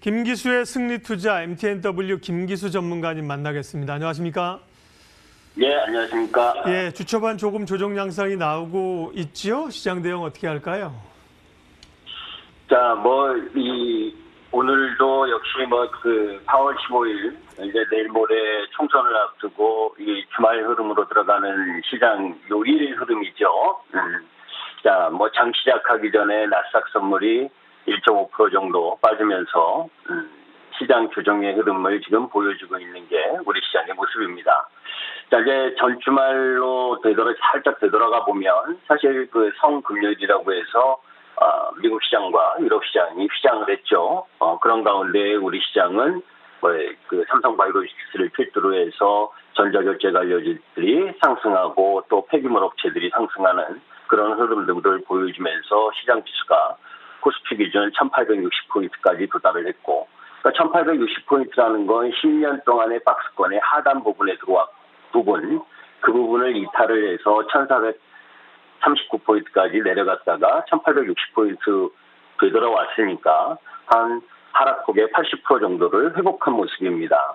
김기수의 승리투자 MTNW 김기수 전문가님 만나겠습니다. 안녕하십니까? 네, 안녕하십니까? 예, 주초반 조금 조정 양상이 나오고 있지요? 시장 대응 어떻게 할까요? 자, 오늘도 역시 4월 15일, 이제 내일 모레 총선을 앞두고 이 주말 흐름으로 들어가는 시장 요일 흐름이죠. 자, 장 시작하기 전에 나스닥 선물이 1.5% 정도 빠지면서 시장 조정의 흐름을 지금 보여주고 있는 게 우리 시장의 모습입니다. 자, 이제 전 주말로 살짝 되돌아가 보면 사실 그 성금요일이라고 해서 미국 시장과 유럽 시장이 휘장을 했죠. 그런 가운데 우리 시장은 그 삼성바이오로직스를 필두로 해서 전자결제 관료들이 상승하고 또 폐기물 업체들이 상승하는 그런 흐름들을 보여주면서 시장 지수가 코스피 기준 1860포인트까지 도달을 했고, 그러니까 1860포인트라는 건 10년 동안의 박스권의 하단 부분에 들어왔 그 부분을 이탈을 해서 1439포인트까지 내려갔다가 1860포인트 되돌아왔으니까 한 하락폭의 80% 정도를 회복한 모습입니다.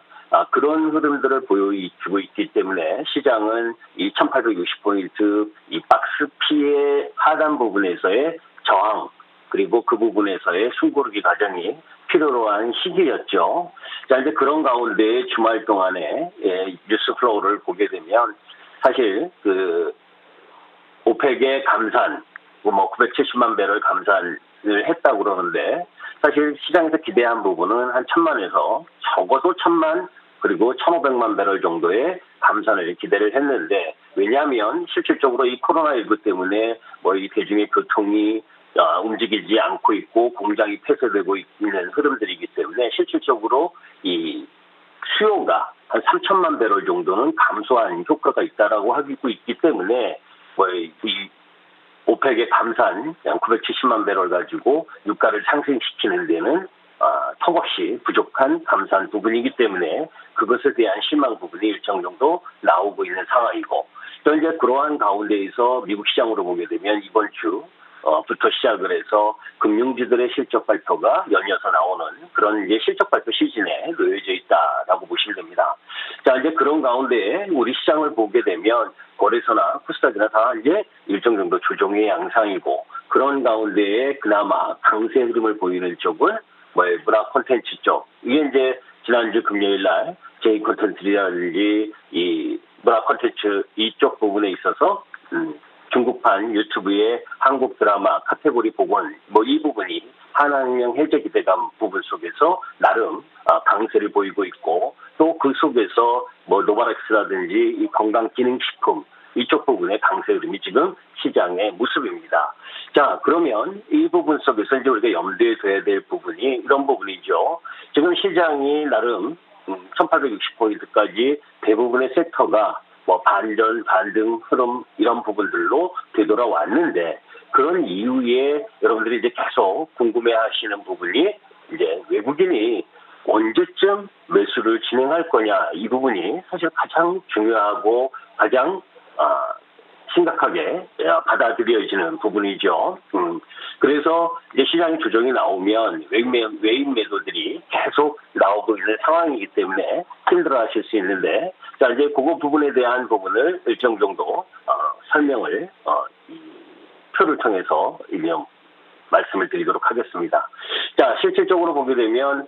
그런 흐름들을 보여주고 있기 때문에 시장은 이 1860포인트 이 박스 P의 하단 부분에서의 저항, 그리고 그 부분에서의 숨고르기 과정이 필요로 한 시기였죠. 자, 이제 그런 가운데 주말 동안에 뉴스 플로우를 보게 되면 사실 오펙의 감산, 970만 배럴 감산을 했다고 그러는데 사실 시장에서 기대한 부분은 한 1000만에서 적어도 1000만 그리고 1500만 배럴 정도의 감산을 기대를 했는데, 왜냐하면 실질적으로 이 코로나19 때문에 이 대중의 교통이 움직이지 않고 있고 공장이 폐쇄되고 있는 흐름들이기 때문에 실질적으로 이 수요가 한 3천만 배럴 정도는 감소한 효과가 있다라고 하고 있기 때문에 이 오펙의 감산 약 970만 배럴 가지고 유가를 상승시키는 데는 턱없이 부족한 감산 부분이기 때문에 그것에 대한 실망 부분이 일정 정도 나오고 있는 상황이고, 또 이제 그러한 가운데에서 미국 시장으로 보게 되면 이번 주 부터 시작을 해서 금융주들의 실적 발표가 연이어서 나오는 그런 이제 실적 발표 시즌에 놓여져 있다라고 보시면 됩니다. 자, 이제 그런 가운데 우리 시장을 보게 되면 거래소나 코스닥이나 다 이제 일정 정도 조정의 양상이고, 그런 가운데에 그나마 강세 흐름을 보이는 쪽은 문화 콘텐츠 쪽. 이게 이제 지난주 금요일 날 J 콘텐츠라든지 이 문화 콘텐츠 이쪽 부분에 있어서 중국판 유튜브의 한국 드라마 카테고리 복원 이 부분이 한한령 해제 기대감 부분 속에서 나름 강세를 보이고 있고, 또 그 속에서 노바렉스라든지 이 건강기능식품 이쪽 부분의 강세 흐름이 지금 시장의 모습입니다. 자, 그러면 이 부분 속에서 이제 우리가 염두에 둬야 될 부분이 이런 부분이죠. 지금 시장이 나름 1860포인트까지 대부분의 섹터가 반전, 반등, 흐름 이런 부분들로 되돌아왔는데, 그런 이후에 여러분들이 이제 계속 궁금해하시는 부분이 이제 외국인이 언제쯤 매수를 진행할 거냐, 이 부분이 사실 가장 중요하고 가장 심각하게 받아들여지는 부분이죠. 그래서 이제 시장의 조정이 나오면 외인 매도들이 계속 나오고 있는 상황이기 때문에 힘들어하실 수 있는데, 자, 이제 그거 부분에 대한 부분을 일정 정도 설명을 이 표를 통해서 말씀을 드리도록 하겠습니다. 자, 실질적으로 보게 되면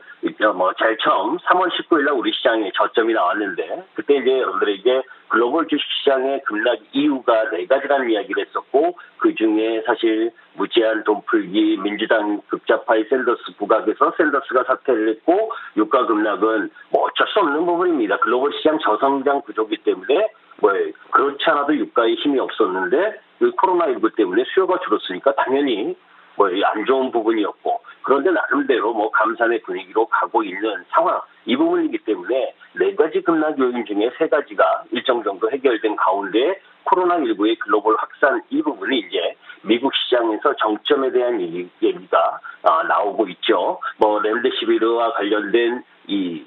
제일 처음 3월 19일 날 우리 시장에 저점이 나왔는데, 그때 이제 여러분들에게 글로벌 주식시장의 급락 이유가 4가지라는 이야기를 했었고, 그중에 사실 무제한 돈풀기, 민주당 극좌파의 샌더스 부각에서 샌더스가 사퇴를 했고, 유가 급락은 어쩔 수 없는 부분입니다. 글로벌 시장 저성장 구조이기 때문에 그렇지 않아도 유가에 힘이 없었는데 코로나19 때문에 수요가 줄었으니까 당연히 안 좋은 부분이었고, 그런데 나름대로 감산의 분위기로 가고 있는 상황, 이 부분이기 때문에 4가지 급락 요인 중에 3가지가 일정 정도 해결된 가운데 코로나19의 글로벌 확산 이 부분이 이제 미국 시장에서 정점에 대한 얘기가 나오고 있죠. 렘데시비르와 관련된 이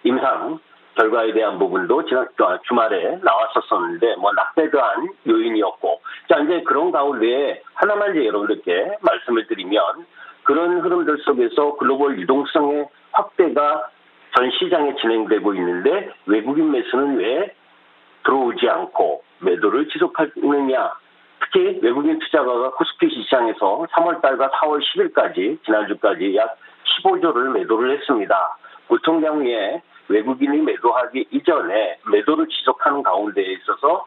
임상 결과에 대한 부분도 지난 주말에 나왔었었는데 낙대한 요인이었고, 자, 이제 그런 가운데 하나만 이제 여러분들께 말씀을 드리면 그런 흐름들 속에서 글로벌 유동성의 확대가 전 시장에 진행되고 있는데 외국인 매수는 왜 들어오지 않고 매도를 지속하느냐. 특히 외국인 투자가가 코스피 시장에서 3월 달과 4월 10일까지 지난주까지 약 15조를 매도를 했습니다. 보통 경우에 외국인이 매도하기 이전에 매도를 지속하는 가운데에 있어서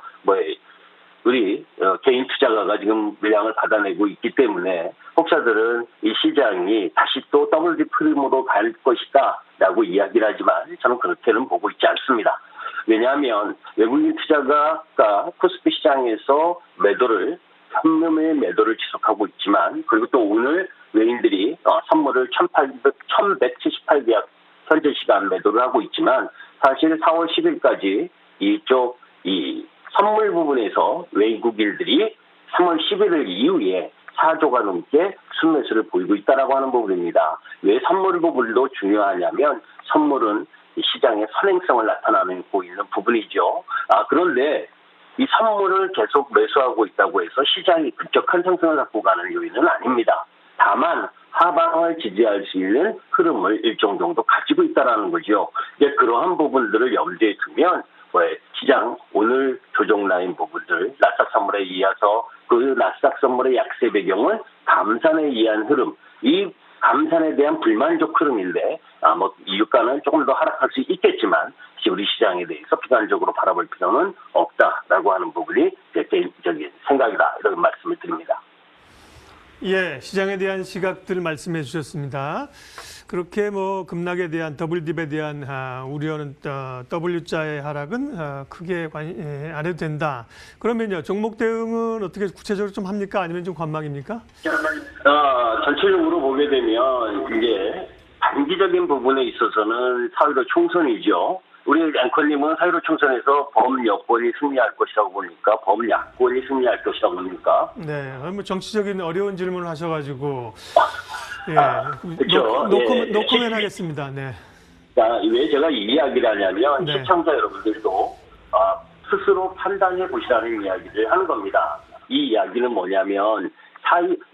우리 개인 투자가가 지금 물량을 받아내고 있기 때문에 혹자들은 이 시장이 다시 또 더블 디프림으로 갈 것이다 라고 이야기를 하지만 저는 그렇게는 보고 있지 않습니다. 왜냐하면 외국인 투자가가 코스피 시장에서 현금의 매도를 지속하고 있지만 그리고 또 오늘 외인들이 선물을 1178계약 현재 시간 매도를 하고 있지만 사실 4월 10일까지 이 선물 부분에서 외국인들이 3월 11일 이후에 4조가 넘게 순매수를 보이고 있다라고 하는 부분입니다. 왜 선물 부분도 중요하냐면 선물은 시장의 선행성을 나타내고 있는 부분이죠. 그런데 이 선물을 계속 매수하고 있다고 해서 시장이 급격한 상승을 갖고 가는 요인은 아닙니다. 다만 하방을 지지할 수 있는 흐름을 일정 정도 가지고 있다는 거죠. 이제 그러한 부분들을 염두에 두면 시장 오늘 조정 라인 부분들 나스닥 선물에 이어서 그 나스닥 선물의 약세 배경은 감산에 의한 흐름, 이 감산에 대한 불만족 흐름인데 이 유가는 조금 더 하락할 수 있겠지만 우리 시장에 대해서 비관적으로 바라볼 필요는 없다라고 하는 부분이 제 개인적인 생각이다 이런 말씀을 드립니다. 예, 시장에 대한 시각들 말씀해 주셨습니다. 그렇게 급락에 대한 더블딥에 대한 우려는 W자의 하락은 크게 안 해도 된다. 그러면요, 종목 대응은 어떻게 구체적으로 좀 합니까? 아니면 좀 관망입니까? 전체적으로 보게 되면 이제 단기적인 부분에 있어서는 4.15 총선이죠. 우리 앵커님은 4.15 총선에서 범여권이 승리할 것이라고 보니까 범야권이 승리할 것이라고 봅니까? 네, 정치적인 어려운 질문을 하셔가지고 그렇죠. 노코멘 하겠습니다. 네. 왜 제가 이 이야기를 하냐면 네. 시청자 여러분들도 스스로 판단해 보시라는 이야기를 하는 겁니다. 이 이야기는 뭐냐면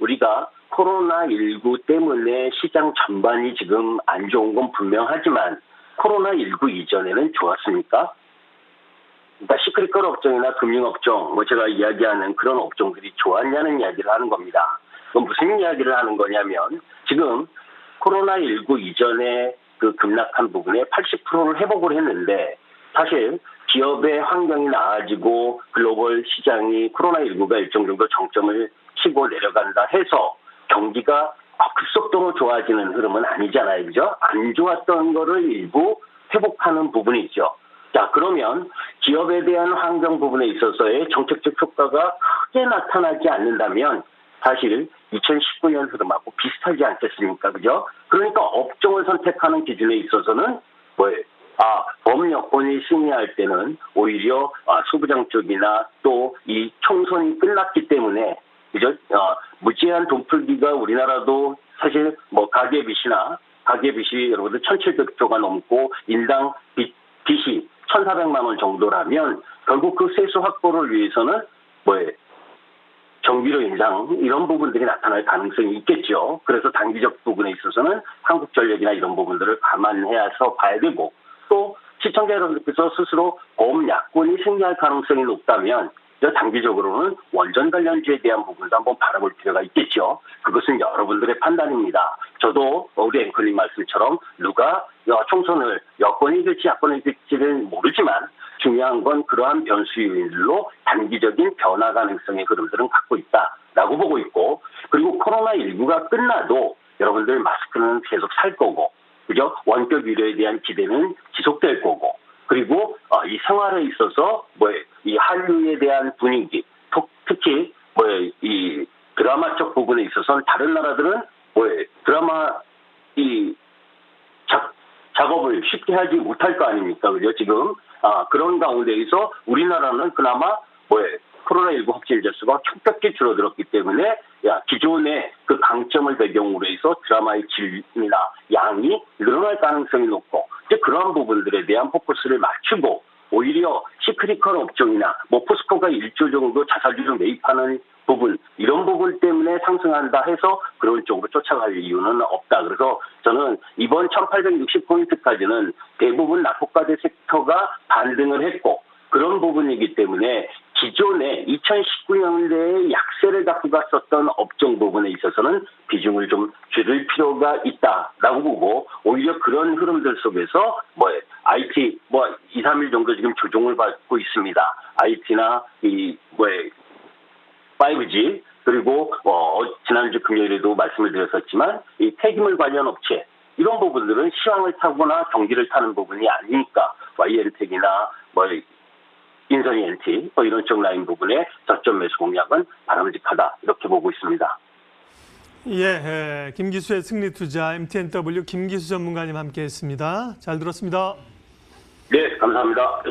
우리가 코로나19 때문에 시장 전반이 지금 안 좋은 건 분명하지만 코로나19 이전에는 좋았습니까? 그러니까 시크릿컬 업종이나 금융업종, 제가 이야기하는 그런 업종들이 좋았냐는 이야기를 하는 겁니다. 그럼 무슨 이야기를 하는 거냐면 지금 코로나19 이전에 그 급락한 부분에 80%를 회복을 했는데 사실 기업의 환경이 나아지고 글로벌 시장이 코로나19가 일정 정도 정점을 치고 내려간다 해서 경기가 급속도로 좋아지는 흐름은 아니잖아요. 그죠? 안 좋았던 거를 일부 회복하는 부분이 있죠. 자, 그러면 기업에 대한 환경 부분에 있어서의 정책적 효과가 크게 나타나지 않는다면 사실 2019년 흐름하고 비슷하지 않겠습니까? 그죠? 그러니까 업종을 선택하는 기준에 있어서는 범여권이 승리할 때는 오히려 소부장 쪽이나 또 이 총선이 끝났기 때문에 그죠? 무제한 돈 풀기가 우리나라도 사실 가계빚이 여러분들 1,700조가 넘고 인당 빚이 1,400만 원 정도라면 결국 그 세수 확보를 위해서는 경비료 인상 이런 부분들이 나타날 가능성이 있겠죠. 그래서 단기적 부분에 있어서는 한국전력이나 이런 부분들을 감안해서 봐야 되고 또 시청자 여러분들께서 스스로 범야권이 승리할 가능성이 높다면 단기적으로는 원전 관련주에 대한 부분도 한번 바라볼 필요가 있겠죠. 그것은 여러분들의 판단입니다. 저도 우리 앵커님 말씀처럼 누가 총선을 여권이 될지 야권이 될지는 모르지만 중요한 건 그러한 변수 요인들로 단기적인 변화 가능성의 흐름들은 갖고 있다라고 보고 있고 그리고 코로나19가 끝나도 여러분들 마스크는 계속 살 거고 그죠? 원격 의료에 대한 기대는 지속될 거고 그리고 이 생활에 있어서 이 한류에 대한 분위기, 특히 이 드라마적 부분에 있어서는 다른 나라들은 드라마 이 작업을 쉽게 하지 못할 거 아닙니까? 그죠? 지금 그런 가운데에서 우리나라는 그나마 코로나19 확진자 수가 격격히 줄어들었기 때문에 기존의 그 강점을 배경으로 해서 드라마의 질이나 양이 늘어날 가능성이 높고 이제 그런 부분들에 대한 포커스를 맞추고 오히려 시크릿컬 업종이나 포스코가 1조 정도 자사주를 매입하는 부분 이런 부분 때문에 상승한다 해서 그런 쪽으로 쫓아갈 이유는 없다. 그래서 저는 이번 1860포인트까지는 대부분 낙폭과대 섹터가 반등을 했고 그런 부분이기 때문에 기존에 2019년대에 약세를 갖고 갔었던 업종 부분에 있어서는 비중을 좀 줄일 필요가 있다라고 보고 오히려 그런 흐름들 속에서 IT 2, 3일 정도 지금 조정을 받고 있습니다. IT나 5G 그리고 지난주 금요일에도 말씀을 드렸었지만 이 폐기물 관련 업체 이런 부분들은 시황을 타거나 경기를 타는 부분이 아니니까 YL텍이나 인선이 NT 이런 쪽 라인 부분에 저점 매수 공략은 바람직하다 이렇게 보고 있습니다. 예, 김기수의 승리투자 MTNW 김기수 전문가님 함께했습니다. 잘 들었습니다. 네, 감사합니다.